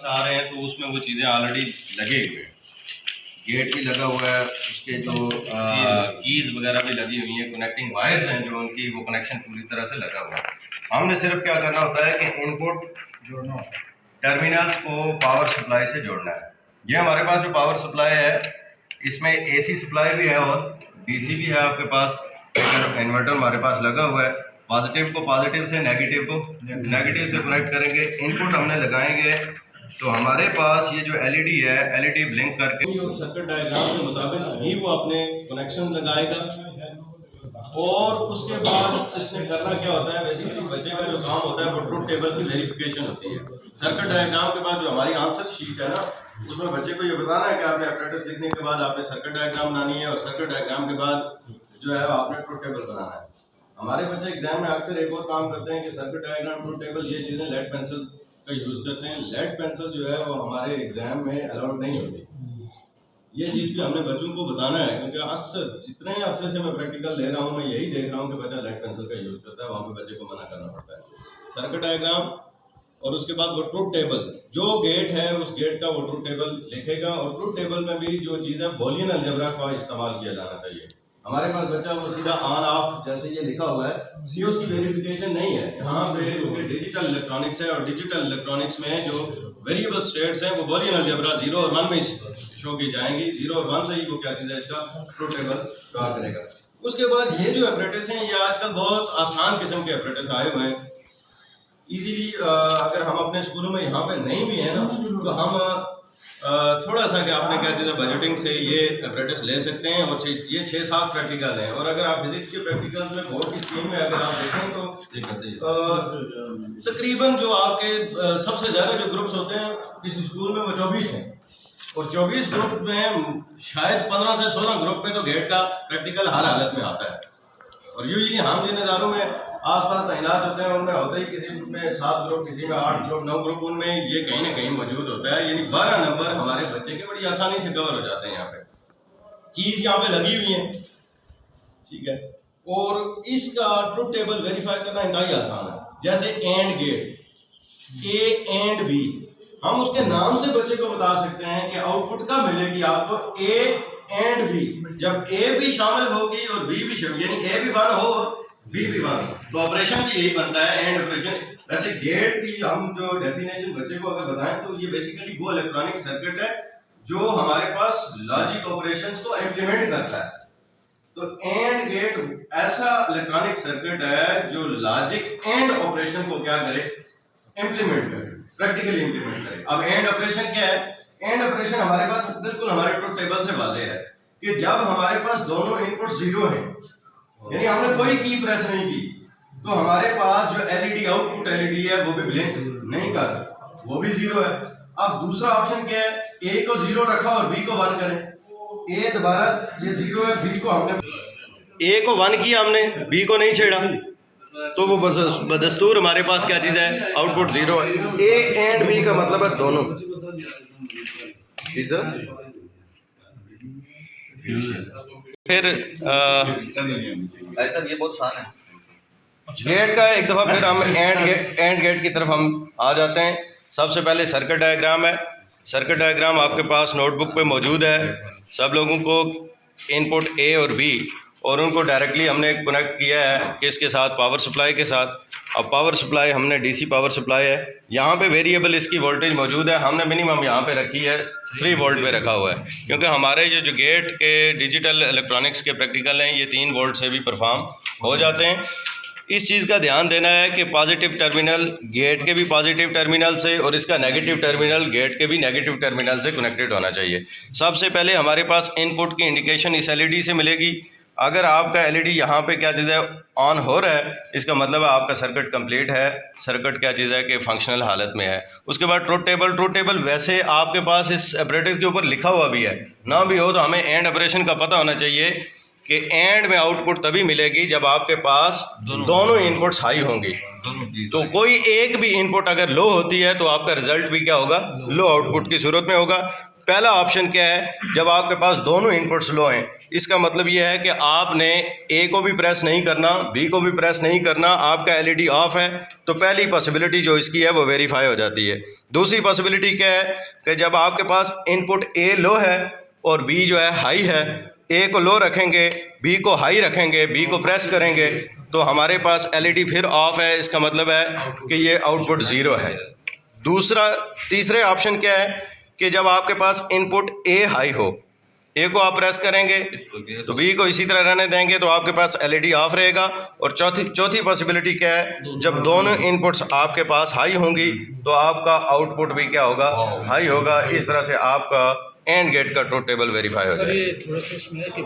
से आ रहे हैं तो उसमें वो चीज़ें ऑलरेडी लगे हुए हैं, गेट भी लगा हुआ है, उसके जो कीज़ वगैरह भी लगी हुई हैं, कनेक्टिंग वायर्स हैं जो उनकी, वो कनेक्शन पूरी तरह से लगा हुआ है। हमने सिर्फ क्या करना होता है कि इनपुट जोड़ना होता है, टर्मिनल्स को पावर सप्लाई से जोड़ना है। ये हमारे पास जो पावर सप्लाई है इसमें एसी सप्लाई भी है और डीसी भी है आपके पास। इन्वर्टर हमारे पास लगा हुआ है, पॉजिटिव को पॉजिटिव से, नेगेटिव को नेगेटिव से कनेक्ट करेंगे। इनपुट हमने लगाएंगे तो हमारे पास ये जो एलईडी है, एलईडी ब्लिंक करके सर्किट डायग्राम के मुताबिक ही वो अपने कनेक्शन लगाएगा। और उसके बाद इसने करना क्या होता है, बेसिकली बच्चे का जो काम होता है वो ट्रुथ टेबल की वेरिफिकेशन होती है। सर्किट डायग्राम के बाद जो हमारी आंसर शीट है ना, उसमें बच्चे को ये बताना है कि आपने एप्रेटिस लिखने के बाद आपने सर्किट डायग्राम बनानी है और सर्किट डायग्राम के बाद जो है आपने ट्रुथ टेबल बनाना है। हमारे बच्चे एग्जाम में अक्सर एक और काम करते हैं कि सर्किट डायग्राम, ट्रुथ टेबल, ये चीज़ें लेड पेंसिल का यूज़ करते हैं। लेड पेंसिल जो है वो हमारे एग्जाम में अलाउड नहीं होती। ये चीज़ भी हमने बच्चों को बताना है, क्योंकि अक्सर जितने अरसे से मैं प्रैक्टिकल ले रहा हूँ मैं यही देख रहा हूँ कि बच्चा लेड पेंसिल का यूज़ करता है, वहाँ पे बच्चे को मना करना पड़ता है। सर्किट डायग्राम और उसके बाद वो ट्रुथ टेबल, जो गेट है उस गेट का वो ट्रुथ टेबल लिखेगा। और ट्रुथ टेबल में भी जो चीज़ है बूलियन अलजेब्रा का इस्तेमाल किया जाना चाहिए। हमारे पास बच्चा वो सीधा ऑन ऑफ जैसे ये लिखा हुआ है, ये उसकी वेरिफिकेशन नहीं है। यहाँ पे डिजिटल इलेक्ट्रॉनिक्स है और डिजिटल इलेक्ट्रॉनिक्स में जो वेरिएबल स्टेट्स हैं वो बूलियन अलजेब्रा 0 और 1 में शो की जाएंगी। 0 और 1 से ही वो क्या चीज़ है, इसका ट्रुथ टेबल ड्रा करेगा। उसके बाद ये जो एपरेटिस हैं ये आजकल बहुत आसान किस्म के एपरेटिस आए हुए हैं। इजीली अगर हम अपने स्कूलों में यहाँ पे नहीं भी है ना, तो हम थोड़ा सा कि आपने क्या चीज़ है बजटिंग से ये एपरेटिस ले सकते हैं। और ये 6-7 प्रैक्टिकल हैं। और अगर आप फिजिक्स के प्रैक्टिकल्स में बोर्ड की स्कीम में अगर आप देखें तो तकरीबन जो आपके सबसे ज़्यादा जो ग्रुप्स होते हैं किसी स्कूल में वो 24 हैं। और 24 ग्रुप में शायद 15 से 16 ग्रुप में तो गेट का प्रैक्टिकल हर हालत में आता है। और यूजली हम जिन इदारों में आसपास तैनात होते हैं उनमें होता ही किसी में 7 ग्रुप, किसी में 8 ग्रुप, 9 ग्रुप, उनमें ये कहीं ना कहीं मौजूद होता है। यानी 12 नंबर हमारे बच्चे के बड़ी आसानी से कवर हो जाते हैं। यहाँ पे कीज यहाँ पे लगी हुई हैं, ठीक है। और इसका ट्रुथ टेबल वेरीफाई करना इंतहाई आसान है। जैसे and gate, A and B, हम उसके नाम से बच्चे को बता सकते हैं कि आउटपुट कब मिलेगी आपको, ए एंड बी। जब ए भी शामिल होगी और बी भी शामिल, यानी ए भी 1 हो बी भी 1, तो ऑपरेशन भी यही बनता है, एंड ऑपरेशन। वैसे गेट की हम जो डेफिनेशन बच्चे को अगर बताएं तो ये बेसिकली वो इलेक्ट्रॉनिक सर्किट है जो हमारे पास लॉजिक ऑपरेशंस को इम्प्लीमेंट करता है। तो एंड गेट ऐसा इलेक्ट्रॉनिक सर्किट है जो लॉजिक एंड ऑपरेशन को क्या करे, इम्प्लीमेंट करे, प्रैक्टिकली इम्प्लीमेंट करे। अब एंड ऑपरेशन क्या है? एंड ऑपरेशन हमारे पास बिल्कुल हमारे ट्रुथ टेबल से वाज़ेह है कि जब हमारे पास दोनों इनपुट 0 हैं, यानी हमने कोई की प्रेस नहीं की, तो हमारे पास जो एलईडी आउटपुट एलईडी है वो भी ब्लिंक नहीं कर, वो भी 0 है। अब दूसरा ऑप्शन क्या है, ए को 0 रखा और बी को 1 करें। ए दोबारा ये 0 है, बी को हमने ए को 1 किया, हमने बी को नहीं छेड़ा, तो वो बदस्तूर हमारे पास क्या चीज़ है, आउटपुट 0 है। ए एंड बी का मतलब है दोनों। फिर सर ये बहुत आसान है। गेट का एक दफ़ा फिर हम एंड गेट की तरफ हम आ जाते हैं। सबसे पहले सर्किट डायग्राम है। सर्किट डायग्राम आपके पास नोटबुक पे मौजूद है। सब लोगों को इनपुट ए और बी, और उनको डायरेक्टली हमने कनेक्ट किया है किसके साथ, पावर सप्लाई के साथ। अब पावर सप्लाई हमने डीसी पावर सप्लाई है। यहाँ पे वेरिएबल इसकी वोल्टेज मौजूद है, हमने मिनिमम यहाँ पे रखी है 3 वोल्ट पे रखा हुआ है, क्योंकि हमारे जो गेट के डिजिटल इलेक्ट्रॉनिक्स के प्रैक्टिकल हैं ये 3 वोल्ट से भी परफॉर्म हो जाते हैं। इस चीज़ का ध्यान देना है कि पॉजिटिव टर्मिनल गेट के भी पॉजिटिव टर्मिनल से और इसका नेगेटिव टर्मिनल गेट के भी नेगेटिव टर्मिनल से कनेक्टेड होना चाहिए। सबसे पहले हमारे पास इनपुट की इंडिकेशन इस एलईडी से मिलेगी। अगर आपका एलईडी यहाँ पे क्या चीज़ है, ऑन हो रहा है, इसका मतलब है आपका सर्किट कंप्लीट है, सर्किट क्या चीज़ है कि फंक्शनल हालत में है। उसके बाद ट्रुथ टेबल वैसे आपके पास इस एपरेटिस के ऊपर लिखा हुआ भी है, ना भी हो तो हमें एंड ऑपरेशन का पता होना चाहिए कि एंड में आउटपुट तभी मिलेगी जब आपके पास दोनों इनपुट्स हाई होंगी। तो कोई एक भी इनपुट अगर लो होती है तो आपका रिजल्ट भी क्या होगा, लो आउटपुट की सूरत में होगा। पहला ऑप्शन क्या है, जब आपके पास दोनों इनपुट्स लो हैं, इसका मतलब ये है कि आपने ए को भी प्रेस नहीं करना, बी को भी प्रेस नहीं करना, आपका एलईडी ऑफ है। तो पहली पॉसिबिलिटी जो इसकी है वो वेरीफाई हो जाती है। दूसरी पॉसिबिलिटी क्या है कि जब आपके पास इनपुट ए लो है और बी जो है हाई है, ए को लो रखेंगे, बी को हाई रखेंगे, बी को प्रेस करेंगे, तो हमारे पास एलईडी फिर ऑफ है। इसका मतलब है कि ये आउटपुट ज़ीरो है। तीसरे ऑप्शन क्या है कि जब आपके पास इनपुट ए हाई हो, ए को आप प्रेस करेंगे तो बी को इसी तरह रहने देंगे, तो आपके पास एलईडी ऑफ रहेगा। और चौथी पॉसिबिलिटी क्या है, जब दोनों इनपुट्स आपके पास हाई होंगी तो आपका आउटपुट भी क्या होगा, हाई होगा। इस तरह से आपका एंड गेट का ट्रुथ टेबल वेरीफाई हो जाएगा।